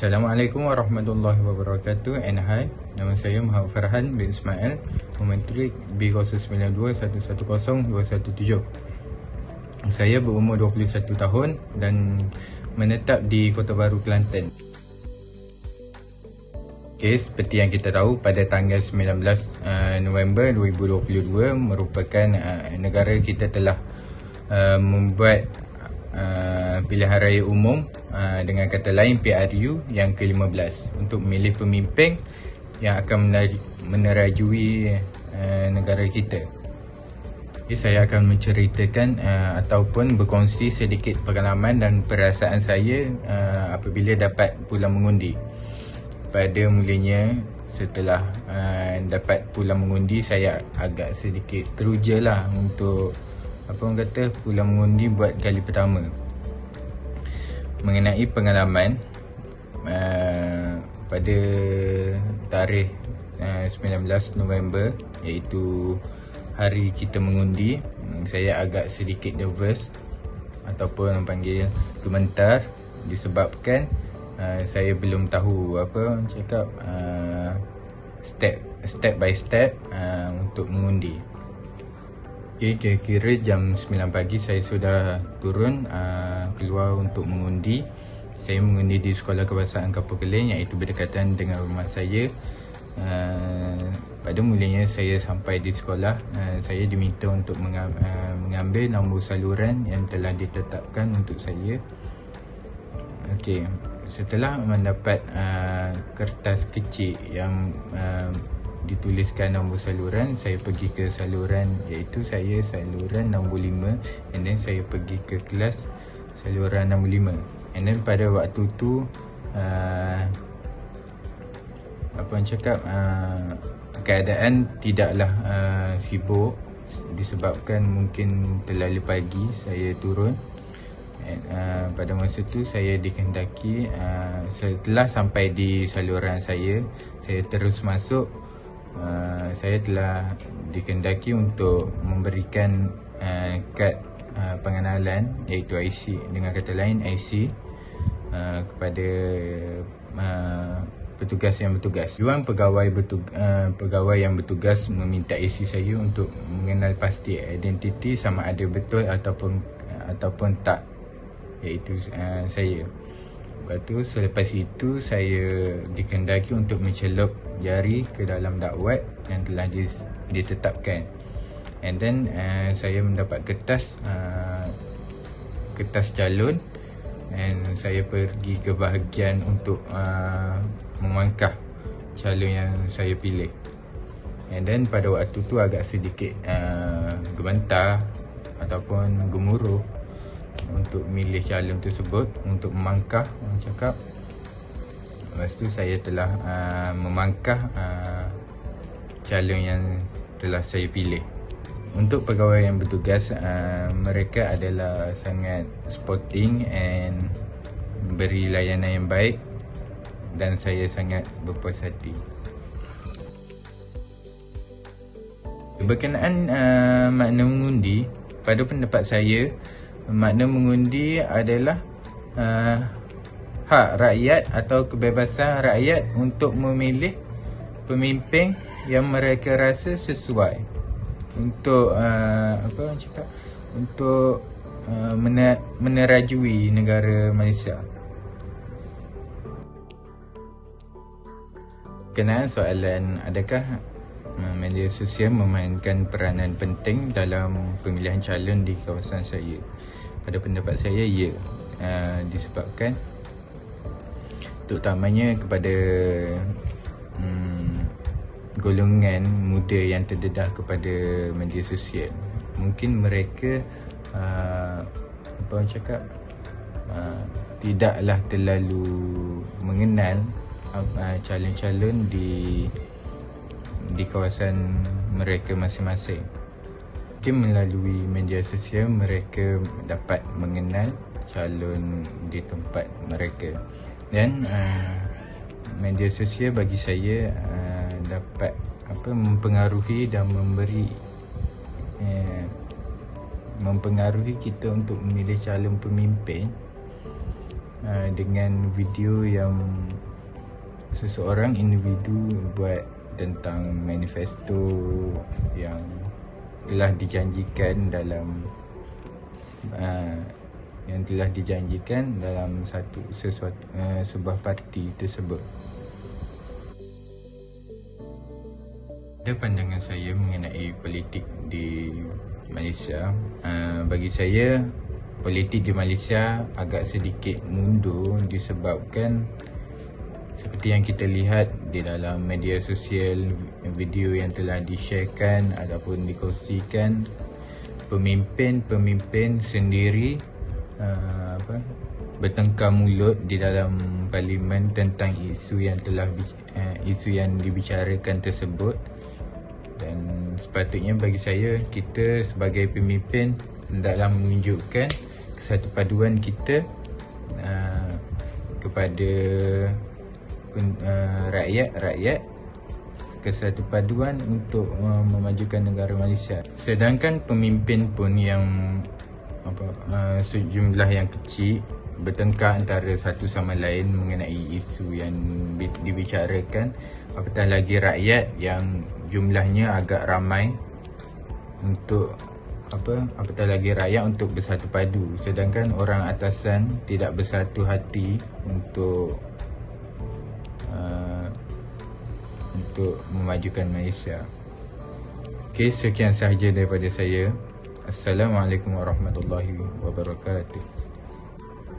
Assalamualaikum warahmatullahi wabarakatuh. And hi, nama saya Muhammad Farhan bin Ismail, Pementrik B0921100217. Saya berumur 21 tahun dan menetap di Kota Baru, Kelantan. Okay, seperti yang kita tahu, pada tanggal 19 November 2022 merupakan negara kita telah membuat pilihan raya umum, dengan kata lain PRU yang ke-15, untuk memilih pemimpin yang akan menerajui negara kita. Okay, saya akan menceritakan ataupun berkongsi sedikit pengalaman dan perasaan saya apabila dapat pulang mengundi. Pada mulanya, setelah dapat pulang mengundi, saya agak sedikit teruja lah untuk pulang mengundi buat kali pertama. Mengenai pengalaman, pada tarikh 19 November, iaitu hari kita mengundi, saya agak sedikit nervous ataupun panggil gemetar, disebabkan saya belum tahu step by step untuk mengundi. Okay, kira-kira jam 9 pagi saya sudah turun keluar untuk mengundi. Saya mengundi di Sekolah Kebangsaan Kapur Keleng, iaitu berdekatan dengan rumah saya. Pada mulanya saya sampai di sekolah, saya diminta untuk mengambil nombor saluran yang telah ditetapkan untuk saya. Okey, setelah mendapat kertas kecil yang dituliskan nombor saluran, saya pergi ke saluran, iaitu saya saluran nombor 5, and then saya pergi ke kelas saluran nombor 5. And then pada waktu tu keadaan tidaklah sibuk, disebabkan mungkin terlalu pagi saya turun. Pada masa tu saya dikehendaki, setelah sampai di saluran saya terus masuk. Saya telah dikehendaki untuk memberikan kad pengenalan, iaitu IC, dengan kata lain IC, kepada petugas yang bertugas. Dewan pegawai yang bertugas meminta IC saya untuk mengenal pasti identiti sama ada betul ataupun tak, iaitu saya. Lepas tu, selepas itu saya dikehendaki untuk mencelup jari ke dalam dakwat yang telah ditetapkan. And then saya mendapat kertas calon, dan saya pergi ke bahagian untuk memangkah calon yang saya pilih. And then pada waktu tu agak sedikit gemetar ataupun gemuruh untuk milih calon tersebut, untuk memangkah, Lepas tu saya telah memangkah calon yang telah saya pilih. Untuk pegawai yang bertugas, mereka adalah sangat sporting and beri layanan yang baik, dan saya sangat berpuas hati. Berkenaan makna mengundi, pada pendapat saya, makna mengundi adalah hak rakyat atau kebebasan rakyat untuk memilih pemimpin yang mereka rasa sesuai untuk menerajui negara Malaysia. Kenaan soalan, adakah media sosial memainkan peranan penting dalam pemilihan calon di kawasan saya? Pada pendapat saya, ya. Disebabkan terutamanya kepada golongan muda yang terdedah kepada media sosial. Mungkin mereka tidaklah terlalu mengenal calon-calon di kawasan mereka masing-masing. Mungkin melalui media sosial mereka dapat mengenal calon di tempat mereka. Dan media sosial bagi saya dapat mempengaruhi dan mempengaruhi kita untuk memilih calon pemimpin dengan video yang seseorang individu buat tentang manifesto yang telah dijanjikan dalam sebuah parti tersebut. Ada pandangan saya mengenai politik di Malaysia. Bagi saya, politik di Malaysia agak sedikit mundur disebabkan seperti yang kita lihat di dalam media sosial, video yang telah di-sharekan ataupun dikongsikan, pemimpin sendiri bertengkar mulut di dalam parlimen tentang isu yang dibicarakan tersebut. Dan sepatutnya bagi saya, kita sebagai pemimpin hendaklah menunjukkan kesatupaduan kita kepada rakyat, kesatupaduan untuk memajukan negara Malaysia. Sedangkan pemimpin pun yang sejumlah yang kecil bertengkar antara satu sama lain mengenai isu yang dibicarakan, apatah lagi rakyat yang jumlahnya agak ramai apatah lagi rakyat untuk bersatu padu, sedangkan orang atasan tidak bersatu hati untuk memajukan Malaysia. Okey, sekian sahaja daripada saya. Assalamualaikum warahmatullahi wabarakatuh.